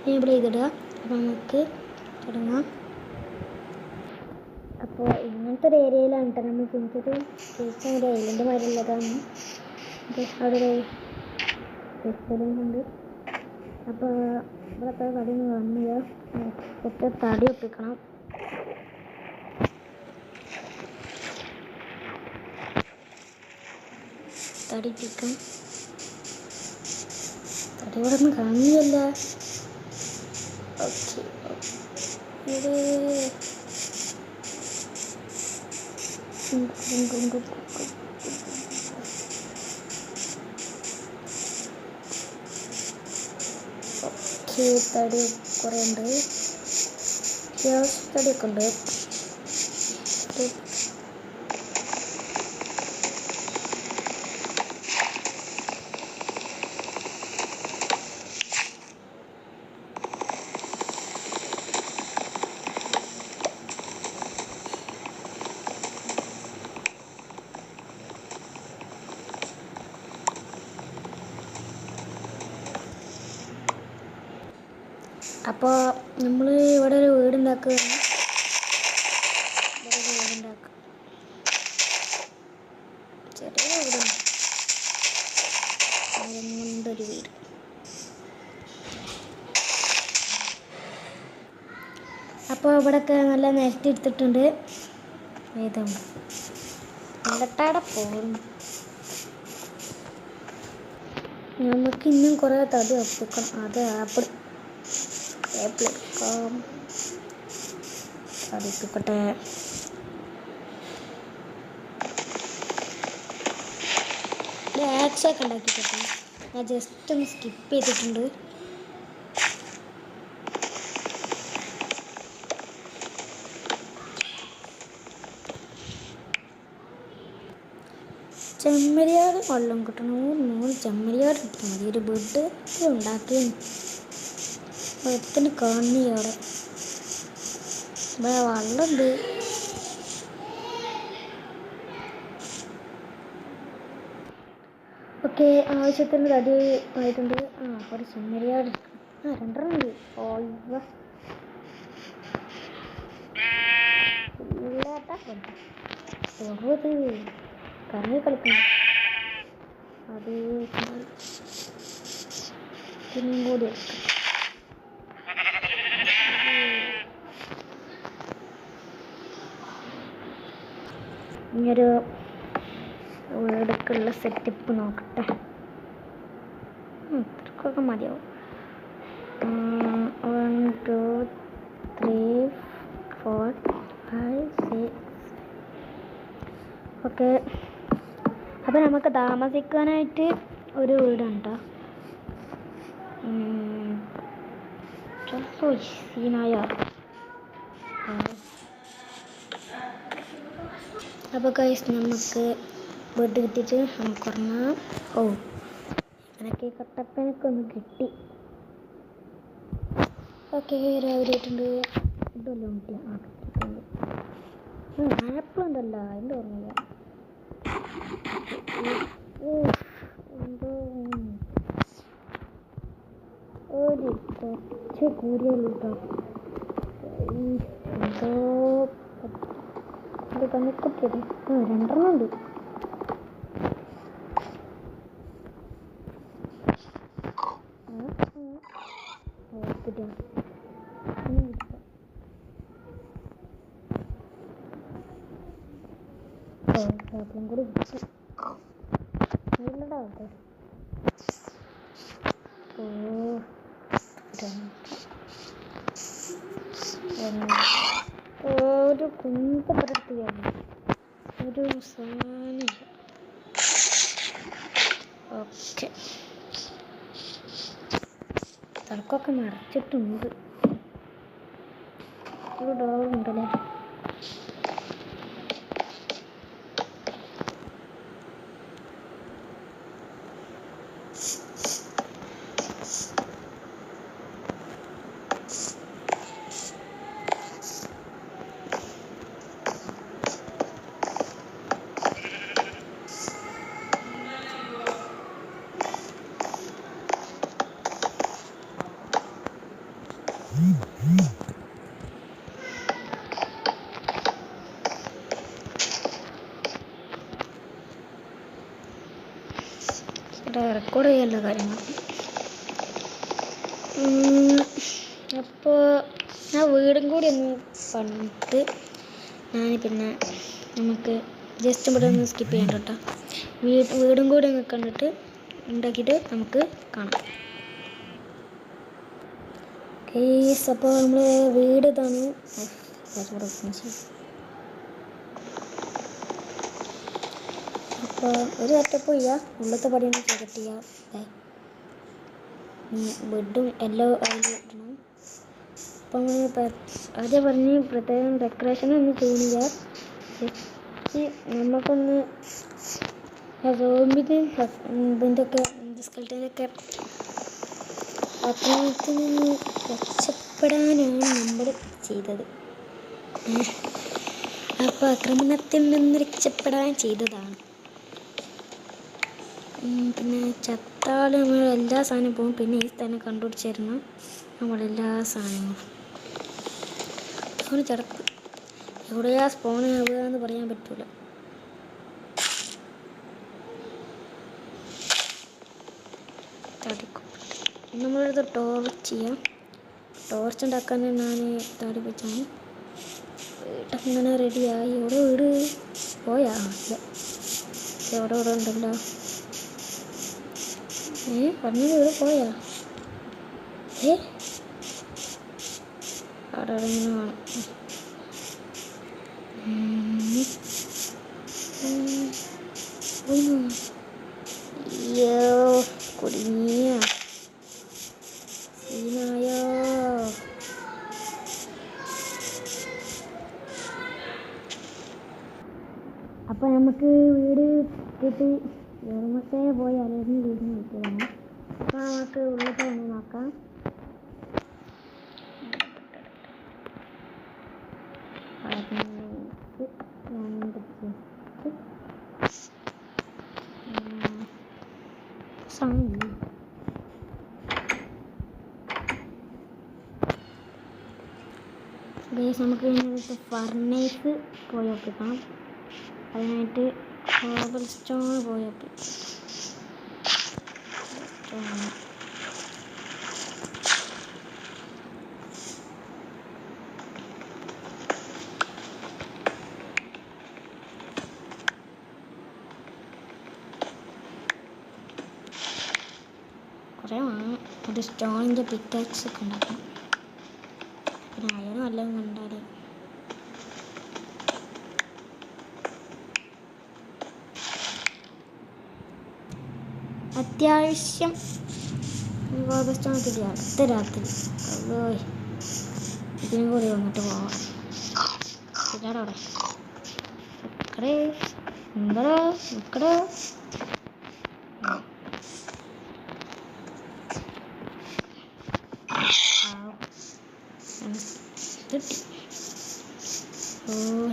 Enable ചെയ്തിടുക. അപ്പോൾ നമുക്ക് തുടങ്ങാം. അപ്പോൾ ഇങ്ങനത്തെ ഒരു ഏരിയയിലാണ് കേട്ടോ നമ്മൾ ജനിച്ചത്. ജയിച്ച ഒരു ഐലൻഡ് മാതിരിയുള്ളതാണ്. അവിടെ ഉണ്ട്. അപ്പോൾ ഇവിടുത്തെ തടി വന്നില്ല, ഒറ്റ തടി ഒപ്പിക്കണം. തടി ഒപ്പിക്കാം. തടി ഇവിടെ ഒന്നും കാണില്ല. ഓക്കെ, ഇത് തടി കുറേ ഉണ്ട്, തടിയൊക്കെ ഉണ്ട്. അപ്പോൾ നമ്മൾ ഇവിടെ ഒരു വീടുണ്ടാക്കുകയാണ്. ചെറിയ വീടുണ്ട്, കൊണ്ടൊരു വീട്. അപ്പോൾ ഇവിടെയൊക്കെ നല്ല നിരത്തി എടുത്തിട്ടുണ്ട്. ഏതാണ് എന്നിട്ടവിടെ പോകും. നമുക്ക് ഇന്നും കുറേ തടി ഒപ്പിക്കണം. അത് ആപ്പിൾ എടുക്കാം. തടിപ്പിക്കട്ടെ. ആക്സൊക്കെ ഉണ്ടാക്കിക്കട്ടെ. ഞാൻ ജസ്റ്റ് ഒന്ന് സ്കിപ്പ് ചെയ്തിട്ടുണ്ട്. ചെമ്മരിയാട് വെള്ളം കിട്ടണം. 3 ചെമ്മരിയാട് കിട്ടാൻ മതി. ഒരു ബെഡ് ഉണ്ടാക്കി വെള്ളത്തിന് കാണി. അവിടെ ഇവിടെ വെള്ളമുണ്ട്. ഓക്കെ, ആവശ്യത്തിന് തടി ആയിട്ടുണ്ട്. ഒരു ചെമ്മരിയാട് 2 ഉണ്ട്. കറങ്ങി കളിക്കണം. അത് പിന്നും കൂടി ഇനിയൊരു വീടൊക്കെയുള്ള സെറ്റപ്പ് നോക്കട്ടെ. ഇത്രക്കൊക്കെ മതിയാവും. 1 2 3 4 5 6. ഓക്കെ, അപ്പോൾ നമുക്ക് താമസിക്കാനായിട്ട് ഒരു വീടുണ്ടോ? ചിലപ്പോൾ സീനായ. അപ്പോൾ ഗൈസ് നമുക്ക് ബെഡ് കിട്ടിയിട്ട് നമുക്ക് ഉറങ്ങാം. എനിക്ക് കട്ടപ്പനൊക്കെ കിട്ടി. ഓക്കെ, രാവിലെ ആയിട്ടുണ്ട്. ഇതല്ലോ കിട്ടിയിട്ടുണ്ട്. ആപ്പിൾ ഉണ്ടല്ലോ, അതിൻ്റെ ഓർമ്മയില്ല. എന്തോ ഒരു കുറച്ച് കൂടിയുള്ളൂ കേട്ടോ. എന്തോ ഇത് പന്നിക്കുട്ടിയത് 2 ഉണ്ട്. കൂടി ഒരു കുന്തപ്പെടുത്തിയാണ് ഒരു സാധനം. ഓക്കെ, തർക്കമൊക്കെ നിറച്ചിട്ടുണ്ട്. ഒരു ഡോർ ഉണ്ടല്ലേ. ഇവിടെ റെക്കോർഡ് ചെയ്യാനുള്ള കാര്യങ്ങൾ. അപ്പോൾ ഞാൻ വീടും കൂടി ഒന്ന് കണ്ടിട്ട് പിന്നെ നമുക്ക് ജസ്റ്റ് ഇവിടെ ഒന്ന് സ്കിപ്പ് ചെയ്യണ്ട കേട്ടോ. വീടും കൂടി ഒന്ന് കണ്ടിട്ട് ഉണ്ടാക്കിയിട്ട് നമുക്ക് കാണാം. കേസ് അപ്പോൾ നമ്മൾ വീട് ഇതാണ്. അപ്പോൾ ഒരു സെറ്റപ്പ് ചെയ്യുക, ഉള്ളത്തെ പടിയൊന്ന് സെലക്ട് ചെയ്യുക. ബെഡും എല്ലാം അതിൽ ഇടണം. അപ്പം ആദ്യം പറഞ്ഞ് പ്രത്യേകം ഡെക്കറേഷനൊന്നും ചെയ്യുന്നില്ല. ജസ്റ്റ് നമുക്കൊന്ന് ഇതിൻ്റെ ഒക്കെ സ്കെൽറ്റനൊക്കെ ആക്രമണത്തിൽ നിന്ന് രക്ഷപ്പെടാനാണ് നമ്മൾ ചെയ്തത്. അപ്പോൾ ആക്രമണത്തിൽ നിന്ന് രക്ഷപ്പെടാൻ ചെയ്തതാണ്. പിന്നെ ചത്താൾ നമ്മൾ എല്ലാ സാധനവും പോകും. പിന്നെ ഈ സ്ഥലം കണ്ടുപിടിച്ചിരുന്നു നമ്മളെല്ലാ സാധനങ്ങളും. അതുകൊണ്ട് ചടപ്പ് എവിടെയാ സ്പോൺ ആവുക എന്ന് പറയാൻ പറ്റൂല. നമ്മളടുത്ത് ടോർച്ച് ചെയ്യാം. ടോർച്ച് ഉണ്ടാക്കാൻ ഞാൻ താടി വെച്ചാണ്. വീട്ടങ്ങനെ റെഡിയായി. എവിടെ വീട് പോയാ? എവിടെ ഉണ്ടല്ലോ. പറഞ്ഞത് വീട് പോയാ? അവിടെ ഇങ്ങനെ വേണം. അയ്യോ കുടുങ്ങിയ സീനായോ. അപ്പോൾ നമുക്ക് വീട് കിട്ടി. ഓർമ്മത്തെ പോയി അലർന്ന് വീടിന് കിട്ടിയതാണ്. അപ്പോൾ നമുക്ക് ഉള്ളിൽ ഒന്ന് നോക്കാം. നമുക്ക് ഫർണേസ് പോയി ഒപ്പിക്കണം. അതിനായിട്ട് കോബൽ സ്റ്റോൺ പോയി ഒപ്പിക്കണം. കുറേ വാങ്ങും. ഒരു സ്റ്റോണിൻ്റെ പിക്കാക്സ് ഒക്കെ ഉണ്ടാക്കണം. പിന്നെ അയണം എല്ലാം കണ്ടാൽ അത്യാവശ്യം സ്റ്റോൺ കിട്ടിയ അടുത്ത രാത്രി ഇതിനും കൂടി വന്നിട്ട് പോവാം. ഇതാടെ അവിടെ നിക്കടേ നിങ്ങളോ നിക്കടോ.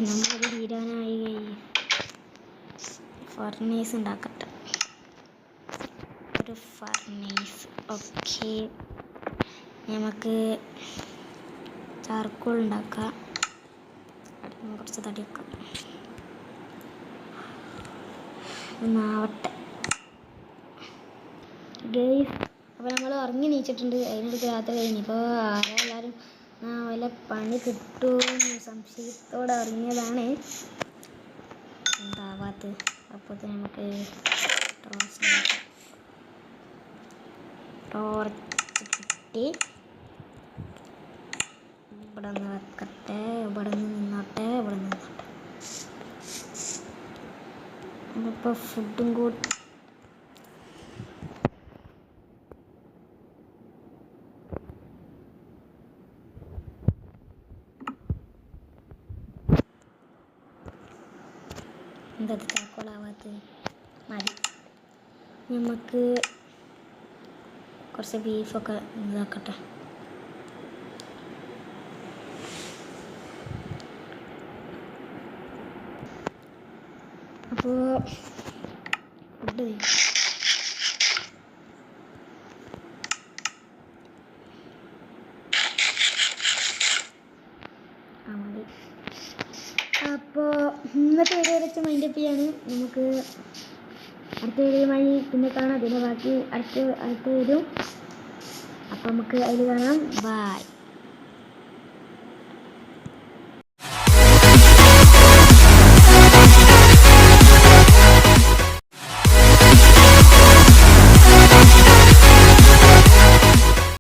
നമ്മളത് തീരാനായി. ഫർണേസ് ഉണ്ടാക്കട്ടെ. ഒരു ഫർണേസ്. ഓക്കെ, നമുക്ക് ചാർക്കോൾ ഉണ്ടാക്കാം. കുറച്ച് തടിയൊക്കെ ഒന്നാവട്ടെ ഗൈസ്. അപ്പോൾ നമ്മൾ ഉറങ്ങി നീച്ചിട്ടുണ്ട്. അതിനടുത്ത് രാത്രി കഴിഞ്ഞു. ഇപ്പോൾ ആരെല്ലാവരും വല്ല പണി കിട്ടുമെന്ന് സംശയത്തോടെ ഇറങ്ങിയതാണ്. എന്താവാത്ത അപ്പോൾ നമുക്ക് ടോർച്ച് കിട്ടി. ഇവിടെ നിന്ന് വെക്കട്ടെ. ഇവിടെ നിന്ന് നിന്നോട്ടെ. ഇവിടെ നിന്നോട്ടെ. അപ്പോൾ ഫുഡും കൂടി എന്തത് ചാക്കോളാവാത്ത മതി. നമുക്ക് കുറച്ച് ബീഫൊക്കെ ഇതാക്കട്ടെ. അപ്പോൾ ഫുഡ് മതി. അപ്പോൾ ഇന്നത്തെ വീഡിയോ വെച്ച് മൈൻഡപ്പ് ചെയ്യാണ്. നമുക്ക് അടുത്ത വീഡിയോയുമായി പിന്നെ കാണാം. പിന്നെ ബാക്കി അടുത്ത് വരും. അപ്പം നമുക്ക് അതിൽ കാണാം. ബായ്.